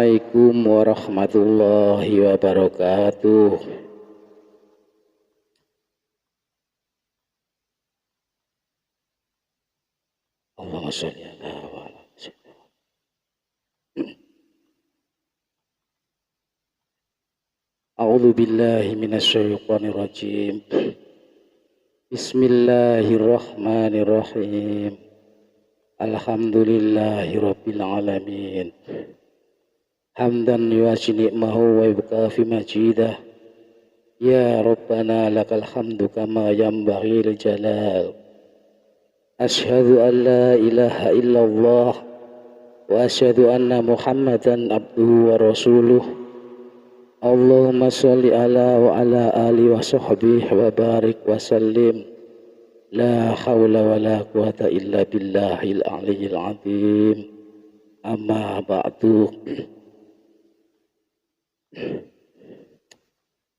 Assalamualaikum warahmatullahi wabarakatuh. Allahumma sholli ala wa ala sayyidina. A'udzu billahi minasy syaithanir rajim. Bismillahirrahmanirrahim. Alhamdulillahi rabbil alamin. Hamdan yuwasi ni'mahu wa yubqafi majidah. Ya Rabbana lakal hamdu kama yanbaghi li jalal. Ashhadu an la ilaha illallah wa ashhadu anna Muhammadan abduhu wa rasuluh. Allahumma sholli ala wa ala ali wa sahbihi wa barik wa sallim. La hawla wa la quwata illa billahil aliyyil azim. Amma ba'du.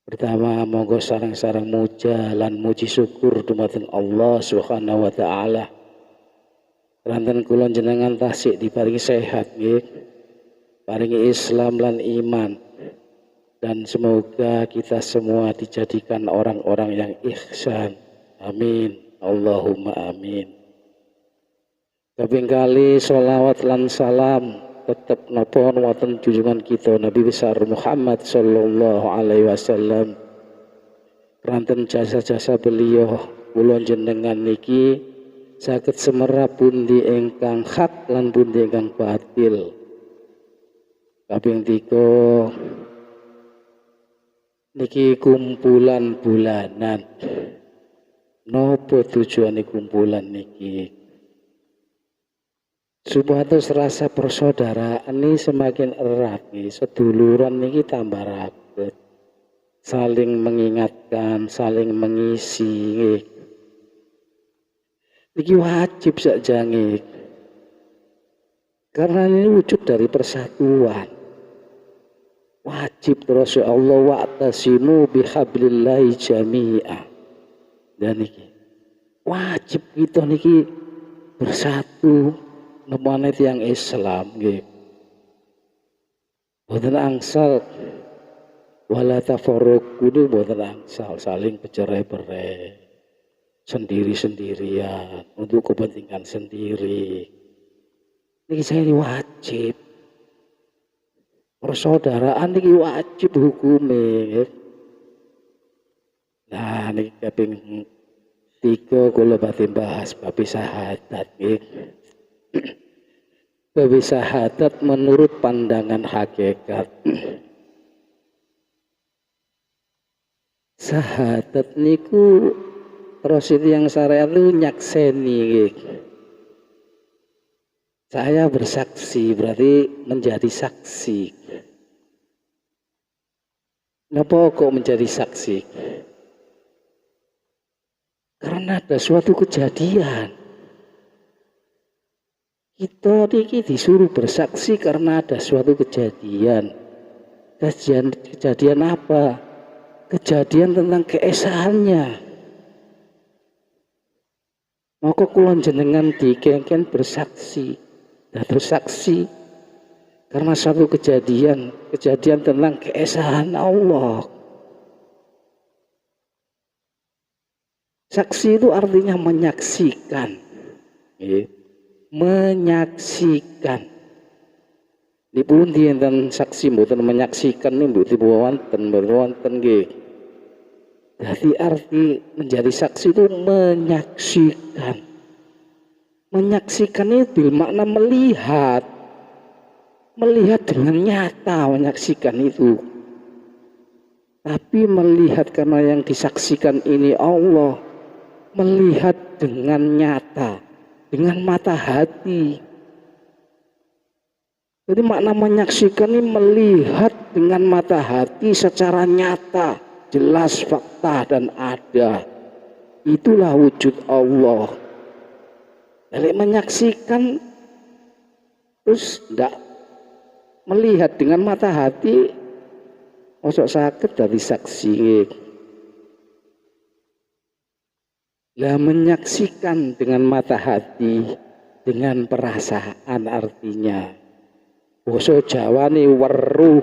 Pertama monggo sareng-sareng muja lan muji syukur dumateng Allah Subhanahu wa taala. Ranten kula jenengan tasik diparingi sehat nggih. Paringi Islam lan iman. Dan semoga kita semua dijadikan orang-orang yang ihsan. Amin. Allahumma amin. Kaping kali sholawat lan salam tetap napa wonten junjungan kita Nabi besar Muhammad sallallahu alaihi wasallam. Ranten jasa-jasa beliau kula jenengan niki saged semerap pundi ingkang hak lan pundi ingkang batil. Kaping 3 niki kumpulan bulanan. Nopo tujuane kumpulan niki? Supados rasa persaudaraan ini semakin erat nih, seduluran niki tambah raket, saling mengingatkan, saling mengisi. Niki wajib sakjane, karena ini wujud dari persatuan. Wajib terus ya Allah wa'tasimu bihablillahi jami'ah. Dan niki wajib kita niki bersatu nemane tiyang Islam nggih. Boten angsal wala tafarruqu boten angsal saling bercerai-berai sendiri-sendirian untuk kepentingan sendiri. Niki saya wajib. Persaudaraan niki wajib hukume. Nah, ini kaping 3 kula badhe bahas bab syahadat nggih. Bab syahadat menurut pandangan hakikat. Syahadat niku terus yang syariat itu nyakseni nggih. Saya bersaksi berarti menjadi saksi. Napa kok menjadi saksi? Karena ada suatu kejadian. Kita niki disuruh bersaksi karena ada suatu kejadian. Kejadian apa? Kejadian tentang keesaannya. Maka kula jenengan dikengken bersaksi. Dados saksi karena suatu kejadian tentang keesaan Allah. Saksi itu artinya menyaksikan. Menyaksikan. Dipun dinten saksi mboten menyaksikan niku mboten wonten nggih. Jadi arti menjadi saksi itu menyaksikan. Menyaksikan itu bermakna melihat. Melihat dengan nyata menyaksikan itu. Tapi melihat karena yang disaksikan ini Allah. Melihat dengan nyata, dengan mata hati. Jadi makna menyaksikan ini melihat dengan mata hati secara nyata, jelas fakta dan ada. Itulah wujud Allah. Jadi menyaksikan terus tidak melihat dengan mata hati, mosok sakit dari saksi. Lah menyaksikan dengan mata hati, dengan perasaan artinya. Basa Jawane weruh,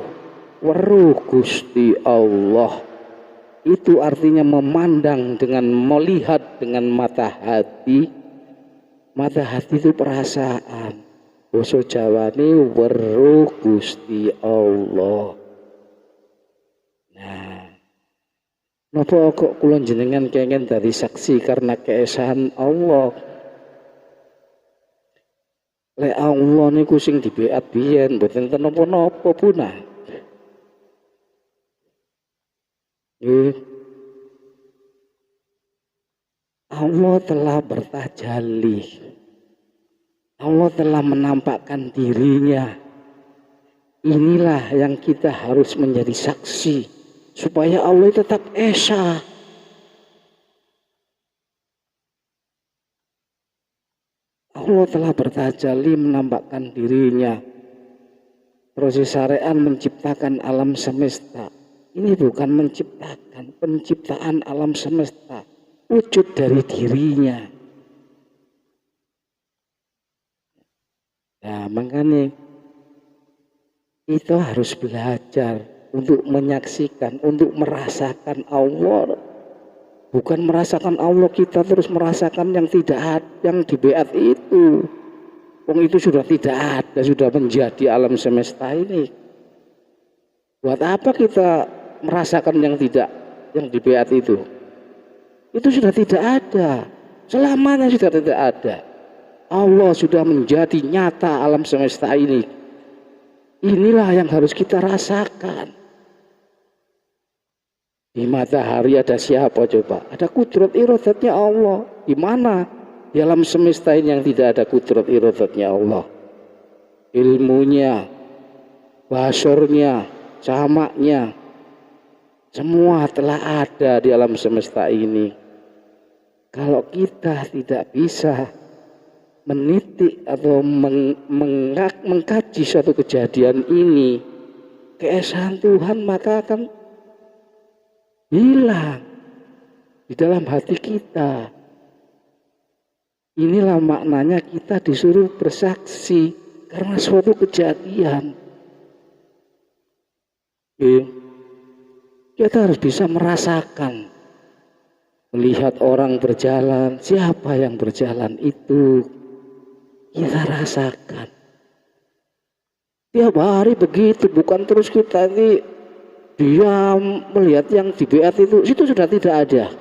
weruh Gusti Allah. Itu artinya memandang dengan melihat dengan mata hati. Mata hati itu perasaan. Basa Jawane weruh Gusti Allah. Nah, napa kok kula jenengan kenging dadi saksi karena keesaan Allah? Lek Allah niku sing dibeat biyen mboten enten napa-napa punah. Nggih. Allah telah bertajalli. Allah telah menampakkan dirinya. Inilah yang kita harus menjadi saksi supaya Allah tetap esa. Allah telah bertajalli menampakkan dirinya. Proses syariat menciptakan alam semesta. Ini bukan menciptakan, penciptaan alam semesta. Wujud dari dirinya. Nah, makanya kita harus belajar untuk menyaksikan, untuk merasakan Allah. Bukan merasakan Allah kita terus merasakan yang tidak ada, yang di beat itu. Itu sudah tidak ada, sudah menjadi alam semesta ini. Buat apa kita merasakan yang tidak, yang di beat itu? Itu sudah tidak ada, selamanya sudah tidak ada. Allah sudah menjadi nyata alam semesta ini. Inilah yang harus kita rasakan. Di matahari ada siapa coba? Ada kudrat iradatnya Allah. Di mana? Di alam semesta ini yang tidak ada kudrat iradatnya Allah. Ilmunya, basornya, samaknya, semua telah ada di alam semesta ini. Kalau kita tidak bisa menitik atau mengkaji suatu kejadian ini, keesaan Tuhan maka akan hilang di dalam hati kita. Inilah maknanya kita disuruh bersaksi karena suatu kejadian. Kita harus bisa merasakan. Melihat orang berjalan, siapa yang berjalan itu kita rasakan. Tiap hari begitu, bukan terus kita ini diam melihat yang di beat itu sudah tidak ada.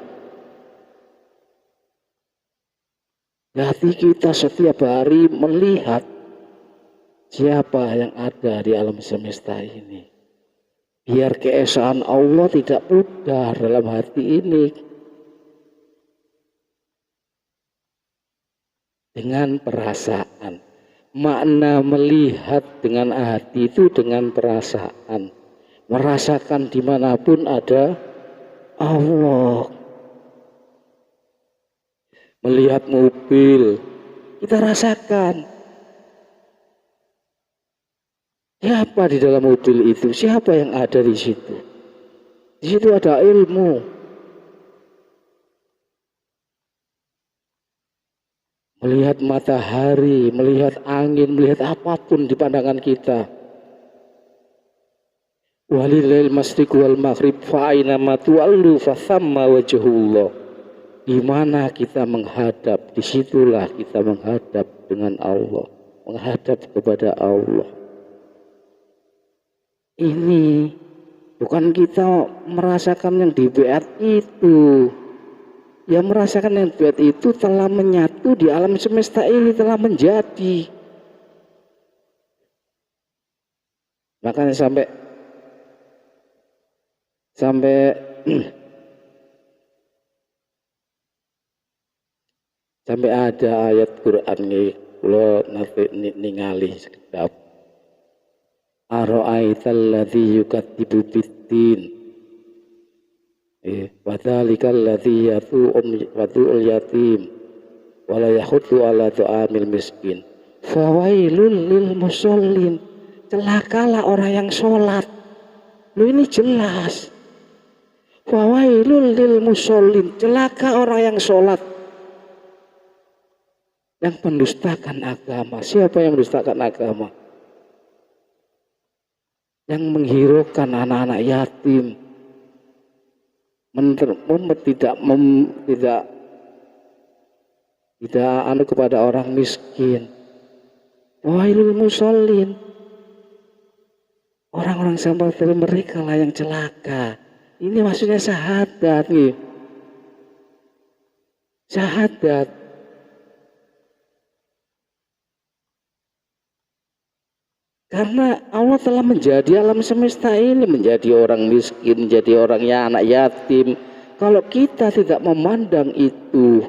Jadi kita setiap hari melihat siapa yang ada di alam semesta ini. Biar keesaan Allah tidak pudar dalam hati ini. Dengan perasaan. Makna melihat dengan hati itu dengan perasaan. Merasakan dimanapun ada Allah. Melihat mobil, kita rasakan. Siapa di dalam mobil itu? Siapa yang ada di situ? Di situ ada ilmu. Melihat matahari, melihat angin, melihat apapun di pandangan kita. Walillahil masyriq wal maghrib fa aina ma tuwallu fa thamma wajhullah. Di mana kita menghadap, disitulah kita menghadap dengan Allah, menghadap kepada Allah. Ini bukan kita merasakan yang di beat itu. Yang merasakan yang beat itu telah menyatu di alam semesta ini, telah menjadi. Makanya sampai ada ayat Quran nih, kula nanti ningali sekedap. Ara'aital ladzi yukadzibu bid-din. Wadzalikal ladzi yatu'ul yatim wa la yahuddu ala tu'amil miskin. Fawailul lil musallin. Celakalah orang yang sholat. Lu ini jelas. Fawailul lil musallin. Celaka orang yang sholat. Yang mendustakan agama. Siapa yang mendustakan agama? yang menghiraukan anak-anak yatim, tidak kepada orang miskin. Wailul musallin, orang-orang seperti mereka lah yang celaka. Ini maksudnya syahadat nih. Syahadat. Karena Allah telah menjadi alam semesta ini, menjadi orang miskin, menjadi orang yang anak yatim. Kalau kita tidak memandang itu,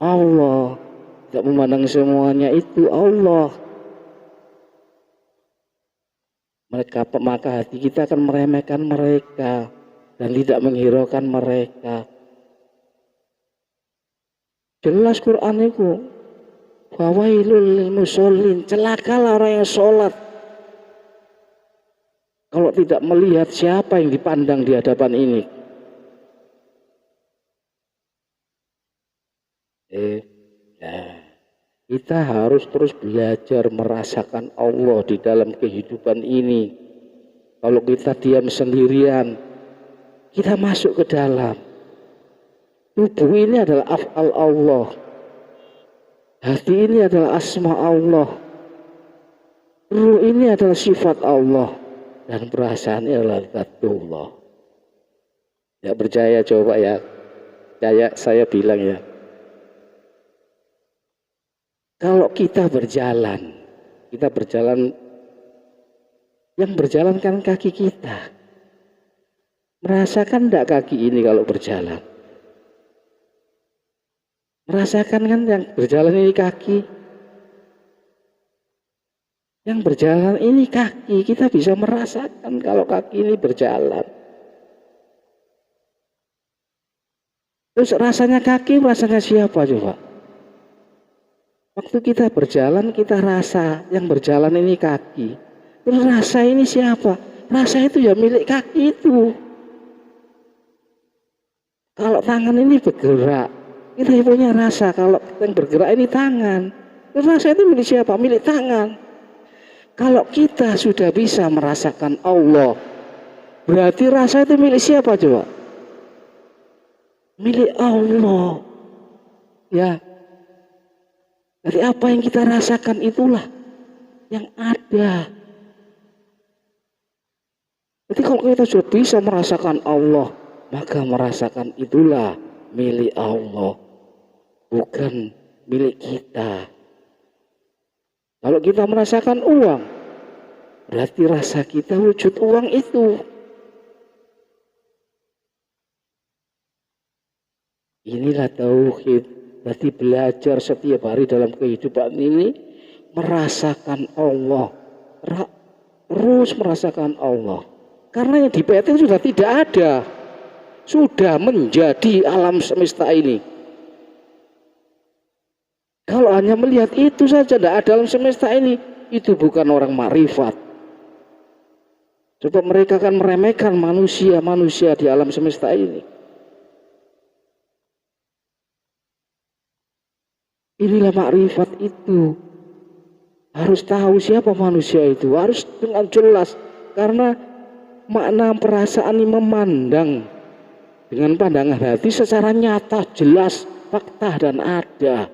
Allah tidak memandang semuanya itu Allah, maka hati kita akan meremehkan mereka dan tidak menghiraukan mereka. Jelas Quran itu. Fawailul lil musallin, celakalah orang yang sholat kalau tidak melihat siapa yang dipandang di hadapan ini. Kita harus terus belajar merasakan Allah di dalam kehidupan ini. Kalau kita diam sendirian, kita masuk ke dalam. Tubuh ini adalah af'al Allah. Hati ini adalah asma Allah. Ruh ini adalah sifat Allah. Dan perasaan ini adalah zatullah. Ya percaya coba ya. Saya bilang ya. Kalau kita berjalan, yang berjalan kan kaki kita. Merasakan enggak kaki ini kalau berjalan? Merasakan kan yang berjalan ini kaki? Yang berjalan ini kaki, kita bisa merasakan kalau kaki ini berjalan. Terus rasanya kaki, rasanya siapa coba? Waktu kita berjalan, kita rasa yang berjalan ini kaki. Terus rasa ini siapa? Rasa itu ya milik kaki itu. Kalau tangan ini bergerak, kita punya rasa. Kalau yang bergerak ini tangan. Terus rasa itu milik siapa? Milik tangan. Kalau kita sudah bisa merasakan Allah, berarti rasa itu milik siapa coba? Milik Allah. Ya. Jadi apa yang kita rasakan itulah yang ada. Jadi kalau kita sudah bisa merasakan Allah, maka merasakan itulah milik Allah, bukan milik kita. Kalau kita merasakan uang, berarti rasa kita wujud uang itu. Inilah tauhid. Berarti belajar setiap hari dalam kehidupan ini merasakan Allah, terus merasakan Allah. Karena yang di PT sudah tidak ada, sudah menjadi alam semesta ini. Kalau hanya melihat itu saja tidak ada alam semesta ini, itu bukan orang makrifat. Coba mereka akan meremehkan manusia di alam semesta ini. Inilah makrifat itu. Harus tahu siapa manusia itu. Harus dengan jelas. Karena makna perasaan ini memandang dengan pandangan hati secara nyata, jelas, fakta dan ada.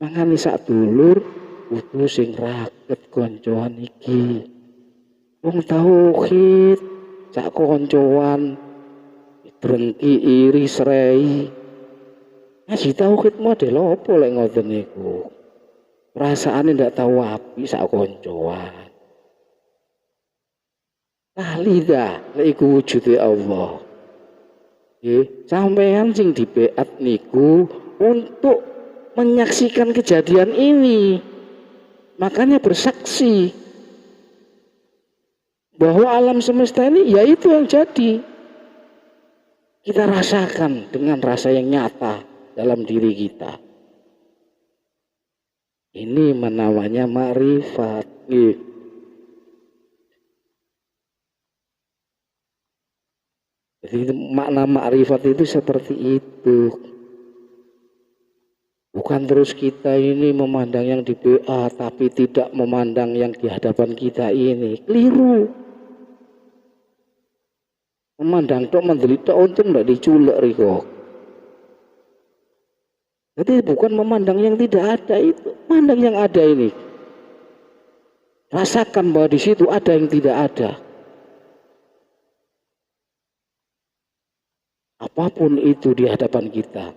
Mangane sak dulur kudu sing raket koncoan iki. Wong tauhid sak koncoan drengki iri serai. Ngaji tauhid model apa lek ngoten niku? Perasaane ndak tahu api sak koncoan. Ahli dah lek iku wujude Allah. Nggih, sampean sing dibeat niku untuk menyaksikan kejadian ini. Makanya bersaksi bahwa alam semesta ini ya itu yang jadi. Kita rasakan dengan rasa yang nyata dalam diri kita. Ini namanya makrifat. Jadi makna makrifat itu seperti itu. Bukan terus kita ini memandang yang di BA tapi tidak memandang yang di hadapan kita ini. Keliru. Memandang tok mendelita untung tidak diculek riko. Jadi bukan memandang yang tidak ada itu, memandang yang ada ini. Rasakan bahwa di situ ada yang tidak ada. Apapun itu di hadapan kita,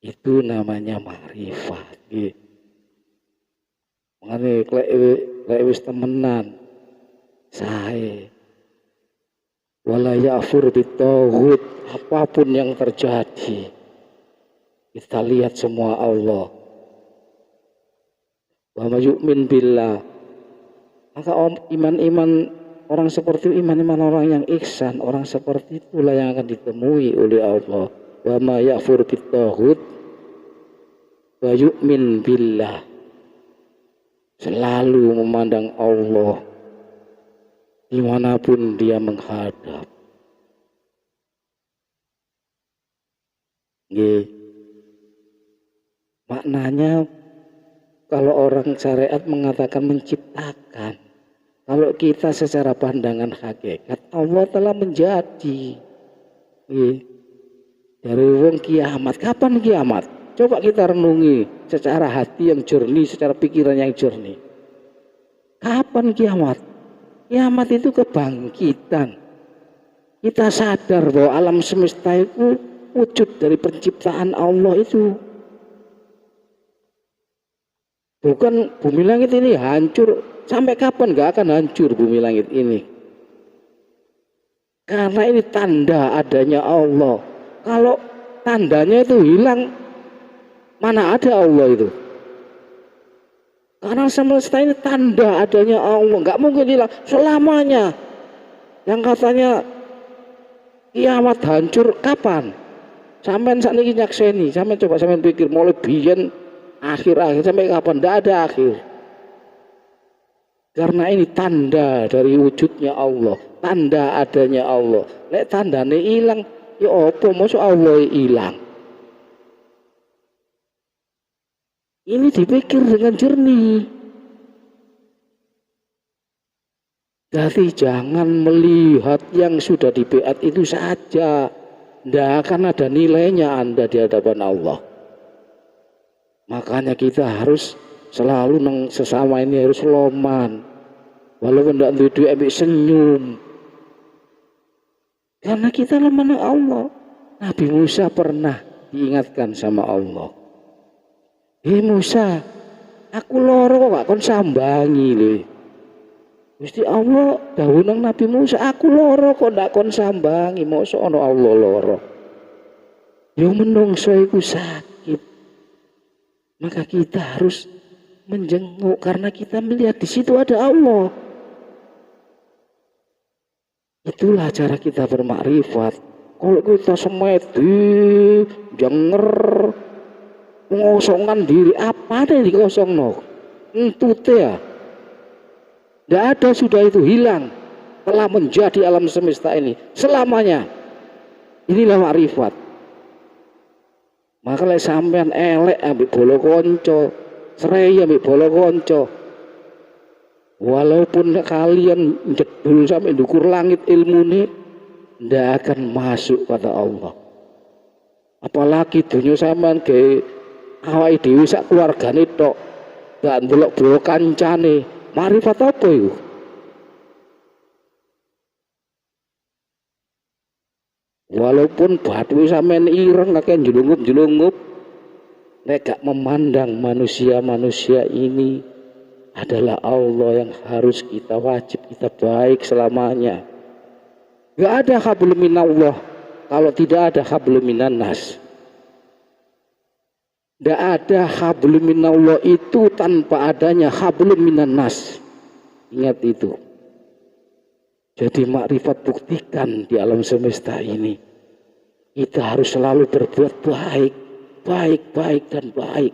itu namanya ma'rifat. Mengenai lek wis temenan, saya wala ya'fur bitaghut, apapun yang terjadi kita lihat semua Allah. Wa may yu'min billah, maka iman-iman orang seperti iman-iman orang yang ihsan, orang seperti itulah yang akan ditemui oleh Allah. Wa may ya'fur bitaghut wa yu'min billah, selalu memandang Allah dimanapun dia menghadap. Maknanya kalau orang syariat mengatakan menciptakan, kalau kita secara pandangan hakikat Allah telah menjadi. Dari wong kiamat, kapan kiamat? Coba kita renungi secara hati yang jernih, secara pikiran yang jernih. Kapan kiamat? Kiamat itu kebangkitan. Kita sadar bahwa alam semesta itu wujud dari penciptaan Allah itu. Bukan bumi langit ini hancur. Sampai kapan gak akan hancur bumi langit ini? Karena ini tanda adanya Allah. Kalau tandanya itu hilang, mana ada Allah itu? Karena semesta ini tanda adanya Allah, nggak mungkin hilang selamanya. Yang katanya kiamat hancur kapan? Sampai saat ini nyakseni, sampai coba sampai pikir mulai biyen akhir sampai kapan? Tidak ada akhir. Karena ini tanda dari wujudnya Allah, tanda adanya Allah. Lek tandane hilang, ya apa maksud Allah hilang? Ini dipikir dengan jernih. Jadi jangan melihat yang sudah dibeat itu saja. Tidak akan ada nilainya Anda di hadapan Allah. Makanya kita harus selalu nang sesama ini harus loman. Walaupun tidak duduk ambil senyum. Karena kita lemah Allah. Nabi Musa pernah diingatkan sama Allah. Musa, aku loro kok gak kon sambangi lho. Gusti Allah dawuh nang Nabi Musa, aku loro kok gak kon sambangi, mosok ana Allah loro. Yo menungso iku sakit. Maka kita harus menjenguk karena kita melihat di situ ada Allah. Itulah cara kita bermakrifat. Kalau kita semedi, jenger, mengosongkan diri, apa ada yang dikosong no? Entute ya. Tidak ada, sudah itu hilang. Telah menjadi alam semesta ini selamanya. Inilah makrifat. Maka lek sampean elek ambek bola konco, serai ambek bola konco. Walaupun kalian jedul sampai dukur langit ilmune, tidak akan masuk pada Allah. Apalagi dunia sampean ke awake dhewe sak keluargane tok gak ndelok bolo kancane, marifat apa iku? Walaupun bathu sampean ireng akeh jelungup-jelungup, nek gak memandang manusia-manusia ini adalah Allah yang harus kita wajib kita baik selamanya. Gak ada hablum minallah kalau tidak ada hablum minannas. Tidak ada hablum minallah itu tanpa adanya hablum minannas. Ingat itu. Jadi makrifat buktikan di alam semesta ini. Kita harus selalu berbuat baik. Baik dan baik.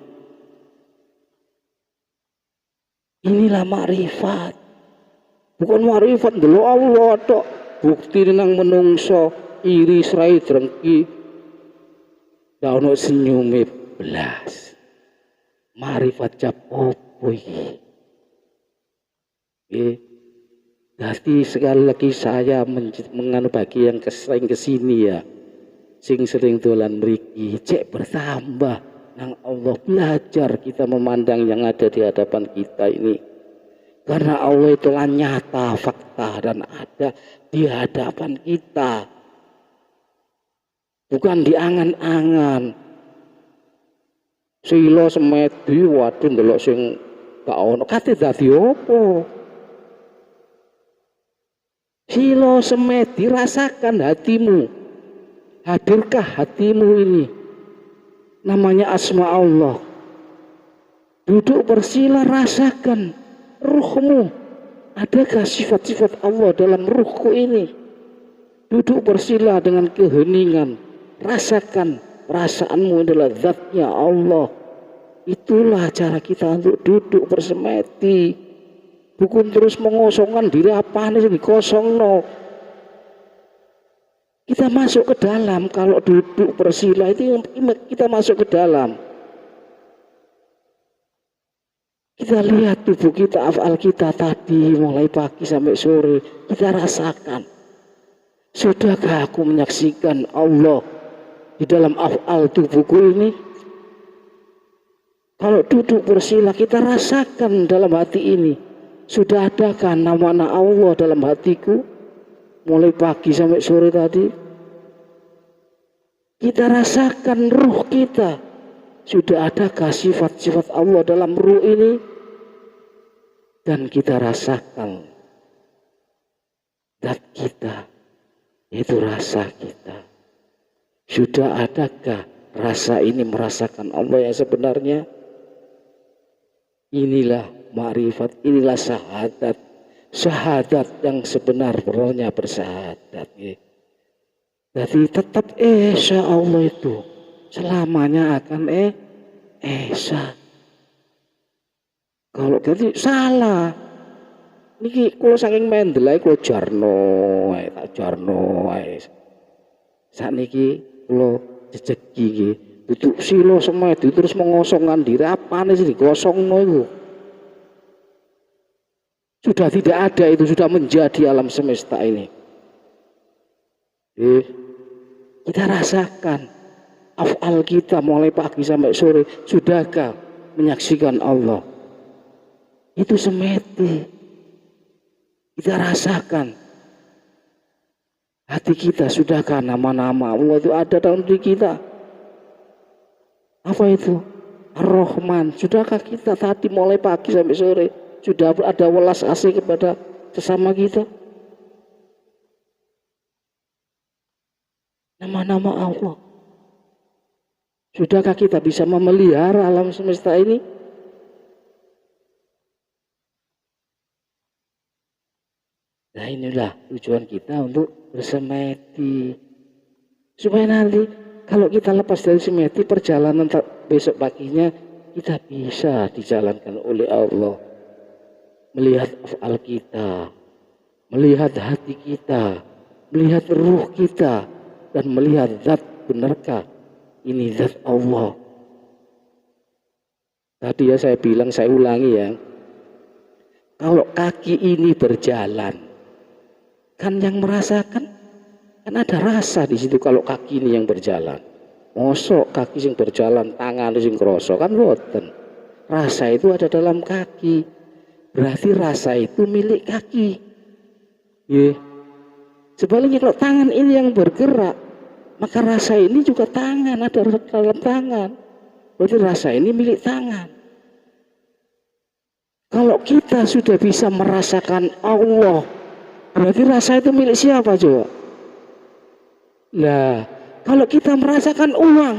Inilah makrifat. Bukan makrifat dulu Allah tok. Bukti nang menungso iri serai drengki. ndak ono senyume belas. Marifat cap opo iki? Jadi sekali lagi saya menganu bagi yang sering kesini ya, sering dolan mriki, cek bertambah nang Allah, belajar kita memandang yang ada di hadapan kita ini. Karena Allah itulah nyata, fakta dan ada di hadapan kita. Bukan di angan-angan. Sila semedi waduh ndelok sing gak ono kate dadi opo. Sila semedi rasakan hatimu. Hadirkah hatimu ini? Namanya asma Allah. Duduk bersila rasakan ruhmu. Adakah sifat-sifat Allah dalam ruhku ini? Duduk bersila dengan keheningan. Rasakan perasaanmu adalah zatnya Allah. Itulah cara kita untuk duduk bersemedi. Bukan terus mengosongkan diri apa nih dikosong no. Kita masuk ke dalam. Kalau duduk bersila itu kita masuk ke dalam. Kita lihat tubuh kita, afal kita tadi mulai pagi sampai sore. Kita rasakan. Sudahkah aku menyaksikan Allah di dalam afal tubuhku ini? Kalau duduk bersila kita rasakan dalam hati ini. Sudah adakah nama Allah dalam hatiku? Mulai pagi sampai sore tadi. Kita rasakan ruh kita. Sudah adakah sifat-sifat Allah dalam ruh ini? Dan kita rasakan zat kita. Itu rasa kita. Sudah adakah rasa ini merasakan Allah yang sebenarnya? Inilah ma'rifat, inilah syahadat. Syahadat yang sebenar-benarnya bersyahadat. Jadi tetap Esa Allah itu selamanya akan Esa. Kalau jadi salah. Niki kalau saking mendelai kalau jarno, tak jarno. Saat niki kalau jejeki duduk silo semedi terus mengosongkan diri apa nih sih dikosong itu. Sudah tidak ada itu, sudah menjadi alam semesta ini. Kita rasakan afal kita mulai pagi sampai sore. Sudahkah menyaksikan Allah? Itu semedi. Kita rasakan hati kita. Sudahkah nama-nama Allah itu ada dalam diri kita? Apa itu? Ar-Rahman. Sudahkah kita tadi mulai pagi sampai sore sudah ada welas asih kepada sesama kita? Nama-nama Allah. Sudahkah kita bisa memelihara alam semesta ini? Nah inilah tujuan kita untuk bersemedi. Supaya nanti kalau kita lepas dari semedi, perjalanan besok paginya kita bisa dijalankan oleh Allah. Melihat afal kita, melihat hati kita, melihat ruh kita, dan melihat zat benarkah ini zat Allah. Tadi ya saya bilang, saya ulangi ya. Kalau kaki ini berjalan, kan yang merasakan kan ada rasa di situ kalau kaki ini yang berjalan. Mosok kaki yang berjalan, tangan yang kroso kan boten. Rasa itu ada dalam kaki. Berarti rasa itu milik kaki. Sebaliknya kalau tangan ini yang bergerak, maka rasa ini juga tangan, ada dalam tangan. Berarti rasa ini milik tangan. Kalau kita sudah bisa merasakan Allah, berarti rasa itu milik siapa coba? Nah, kalau kita merasakan uang,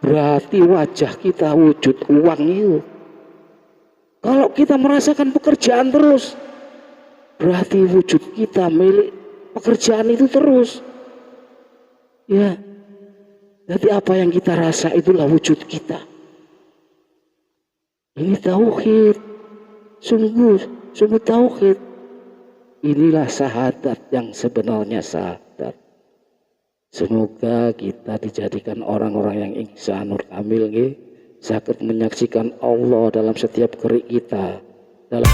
berarti wajah kita wujud uang itu. Kalau kita merasakan pekerjaan terus, berarti wujud kita milik pekerjaan itu terus. Ya, jadi apa yang kita rasa itulah wujud kita. Ini tauhid, sungguh tauhid. Inilah syahadat yang sebenarnya syahadat. Semoga kita dijadikan orang-orang yang ihsanul kamil nggih, saged menyaksikan Allah dalam setiap gerik kita, dalam